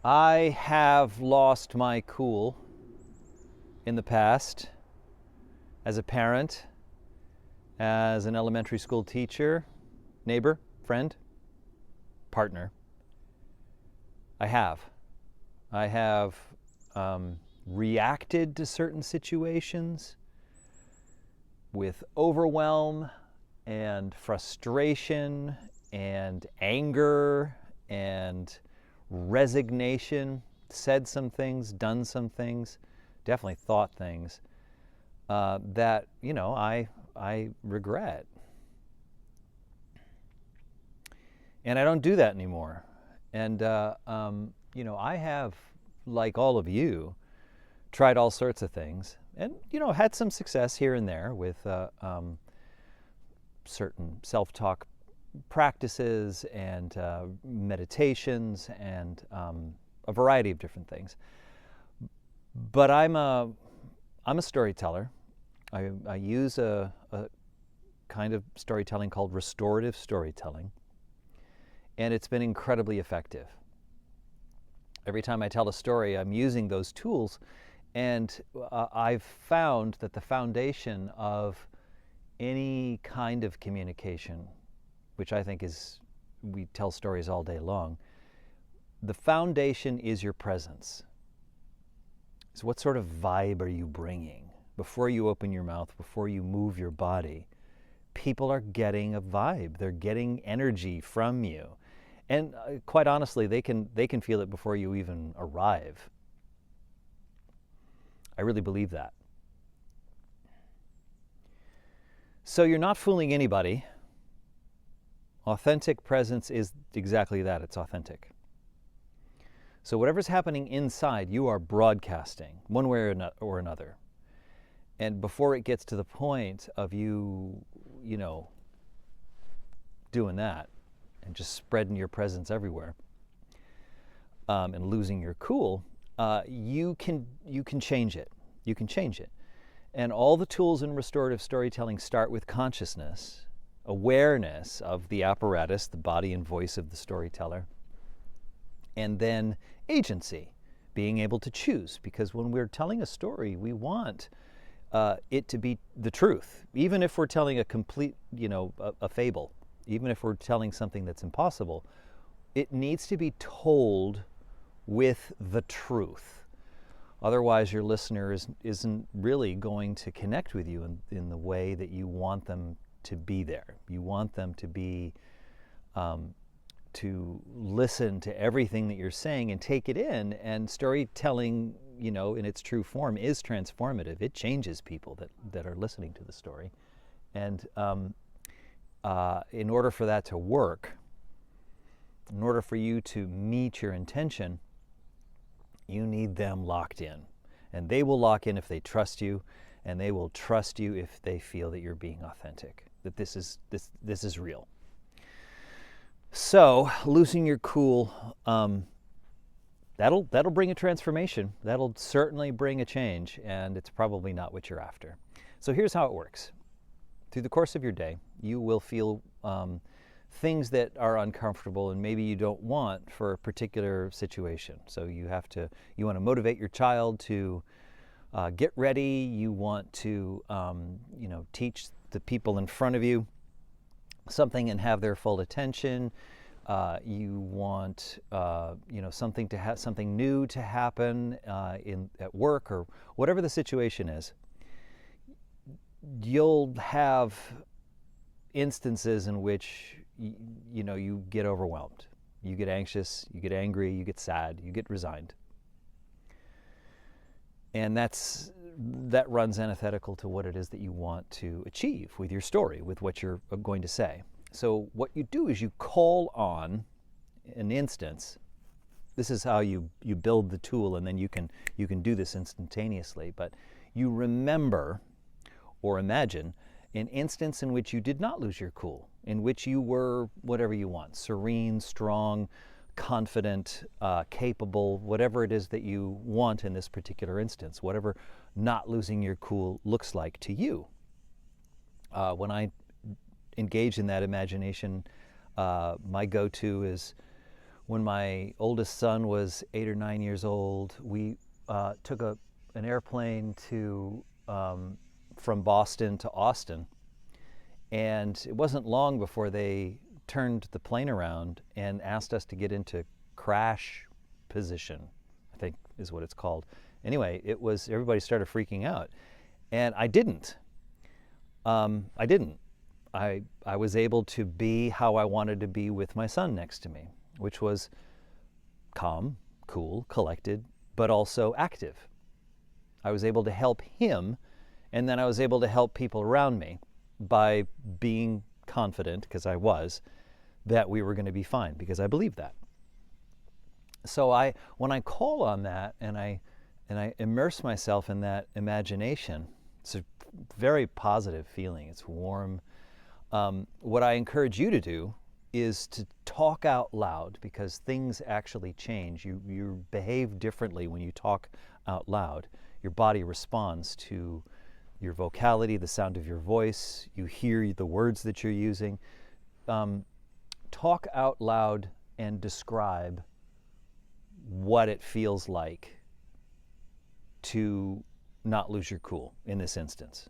I have lost my cool in the past as a parent, as an elementary school teacher, neighbor, friend, partner. I have. I have reacted to certain situations with overwhelm and frustration and anger and resignation, said some things, done some things, definitely thought things that I regret, and I don't do that anymore. And I have, like all of you, tried all sorts of things, and had some success here and there with certain self-talk practices and meditations and a variety of different things. But I'm a storyteller. I use a kind of storytelling called restorative storytelling, and it's been incredibly effective. Every time I tell a story, I'm using those tools, and I've found that the foundation of any kind of communication, which I think is, we tell stories all day long, the foundation is your presence. So what sort of vibe are you bringing? Before you open your mouth, before you move your body, people are getting a vibe. They're getting energy from you. And quite honestly, they can feel it before you even arrive. I really believe that. So you're not fooling anybody. Authentic presence is exactly that. It's authentic. So whatever's happening inside, you are broadcasting one way or another. And before it gets to the point of you doing that and just spreading your presence everywhere and losing your cool, you can change it. You can change it. And all the tools in restorative storytelling start with consciousness, awareness of the apparatus, the body and voice of the storyteller, and then agency, being able to choose. Because when we're telling a story, we want it to be the truth. Even if we're telling a complete, a fable, even if we're telling something that's impossible, it needs to be told with the truth. Otherwise, your listener isn't really going to connect with you in the way that you want them to be there. You want them to be, to listen to everything that you're saying and take it in. And storytelling, in its true form, is transformative. It changes people that are listening to the story. And in order for that to work, in order for you to meet your intention, you need them locked in. And they will lock in if they trust you, and they will trust you if they feel that you're being authentic, that this is real. So losing your cool, that'll bring a transformation. That'll certainly bring a change, and it's probably not what you're after. So here's how it works. Through the course of your day, you will feel things that are uncomfortable and maybe you don't want for a particular situation. So you want to motivate your child to get ready. You want to, teach the people in front of you something and have their full attention. You want, something new to happen at work or whatever the situation is. You'll have instances in which you get overwhelmed, you get anxious, you get angry, you get sad, you get resigned, and that runs antithetical to what it is that you want to achieve with your story, with what you're going to say. So what you do is you call on an instance. This is how you build the tool, and then you can do this instantaneously. But you remember or imagine an instance in which you did not lose your cool, in which you were whatever you want, serene, strong, confident, capable, whatever it is that you want in this particular instance, whatever not losing your cool looks like to you. When I engage in that imagination, my go-to is when my oldest son was 8 or 9 years old, we took an airplane from Boston to Austin. And it wasn't long before they turned the plane around and asked us to get into crash position, I think is what it's called. Anyway, everybody started freaking out. And I didn't. I was able to be how I wanted to be with my son next to me, which was calm, cool, collected, but also active. I was able to help him, and then I was able to help people around me by being confident, because I was, that we were going to be fine, because I believed that. So when I call on that and I immerse myself in that imagination, it's a very positive feeling. It's warm. What I encourage you to do is to talk out loud, because things actually change. You behave differently when you talk out loud. Your body responds to your vocality, the sound of your voice. You hear the words that you're using. Talk out loud and describe what it feels like to not lose your cool in this instance,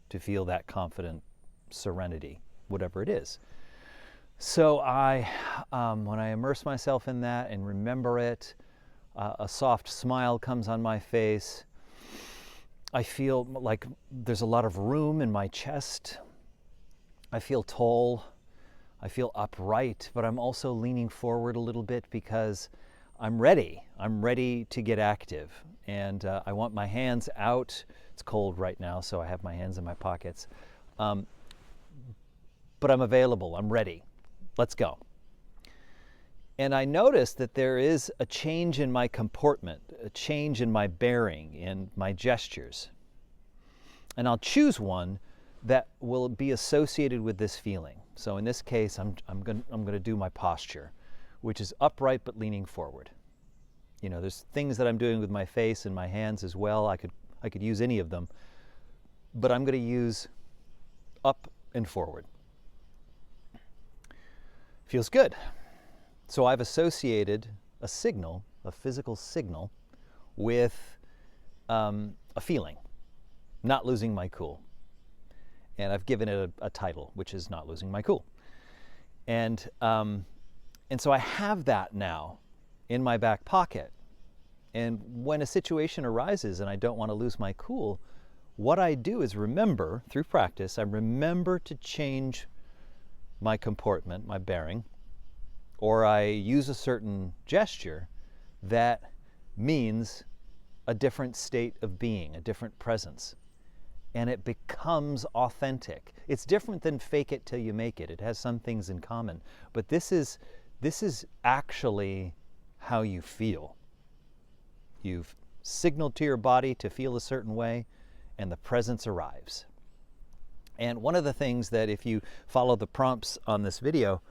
to feel that confident serenity, whatever it is. So when I immerse myself in that and remember it, a soft smile comes on my face. I feel like there's a lot of room in my chest. I feel tall. I feel upright, but I'm also leaning forward a little bit because I'm ready. I'm ready to get active. And I want my hands out. It's cold right now, so I have my hands in my pockets. But I'm available. I'm ready. Let's go. And I notice that there is a change in my comportment, a change in my bearing, in my gestures. And I'll choose one that will be associated with this feeling. So in this case, I'm going to do my posture, which is upright but leaning forward. You know, there's things that I'm doing with my face and my hands as well. I could use any of them, but I'm going to use up and forward. Feels good. So I've associated a signal, a physical signal, with a feeling, not losing my cool. And I've given it a title, which is not losing my cool. And so I have that now in my back pocket. And when a situation arises and I don't want to lose my cool, what I do is remember, through practice, I remember to change my comportment, my bearing, or I use a certain gesture that means a different state of being, a different presence. And it becomes authentic. It's different than fake it till you make it. It has some things in common. But this is actually how you feel. You've signaled to your body to feel a certain way, and the presence arrives. And one of the things that, if you follow the prompts on this video,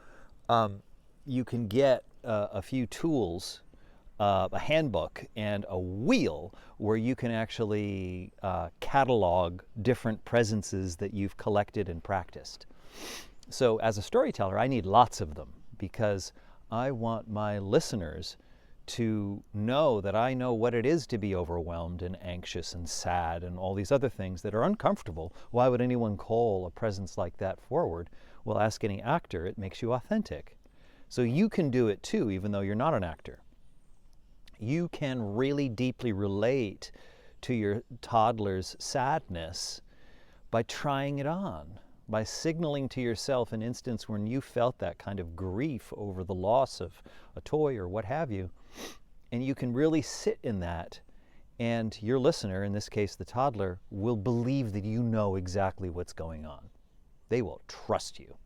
you can get a few tools, a handbook and a wheel where you can actually catalog different presences that you've collected and practiced. So as a storyteller, I need lots of them because I want my listeners to know that I know what it is to be overwhelmed and anxious and sad and all these other things that are uncomfortable. Why would anyone call a presence like that forward? Well, ask any actor. It makes you authentic. So you can do it too, even though you're not an actor. You can really deeply relate to your toddler's sadness by trying it on, by signaling to yourself an instance when you felt that kind of grief over the loss of a toy or what have you. And you can really sit in that, and your listener, in this case the toddler, will believe that you know exactly what's going on. They will trust you.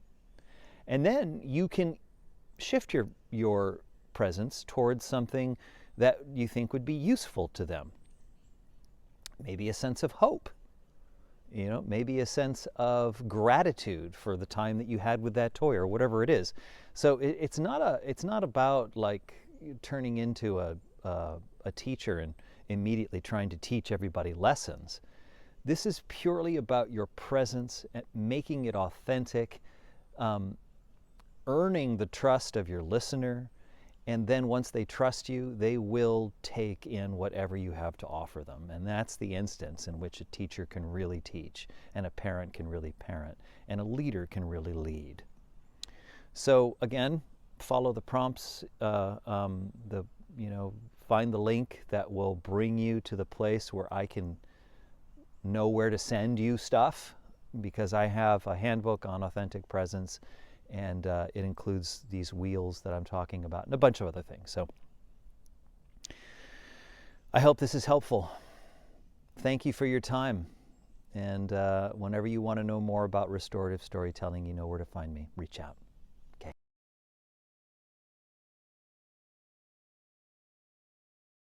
And then you can shift your presence towards something that you think would be useful to them. Maybe a sense of hope. You know, maybe a sense of gratitude for the time that you had with that toy or whatever it is. So it's not about like turning into a teacher and immediately trying to teach everybody lessons. This is purely about your presence, making it authentic, earning the trust of your listener, And then once they trust you, they will take in whatever you have to offer them. And that's the instance in which a teacher can really teach, and a parent can really parent, and a leader can really lead. So again, follow the prompts, find the link that will bring you to the place where I can know where to send you stuff, because I have a handbook on authentic presence, and it includes these wheels that I'm talking about and a bunch of other things. So I hope this is helpful. Thank you for your time. And whenever you want to know more about restorative storytelling, you know where to find me. Reach out.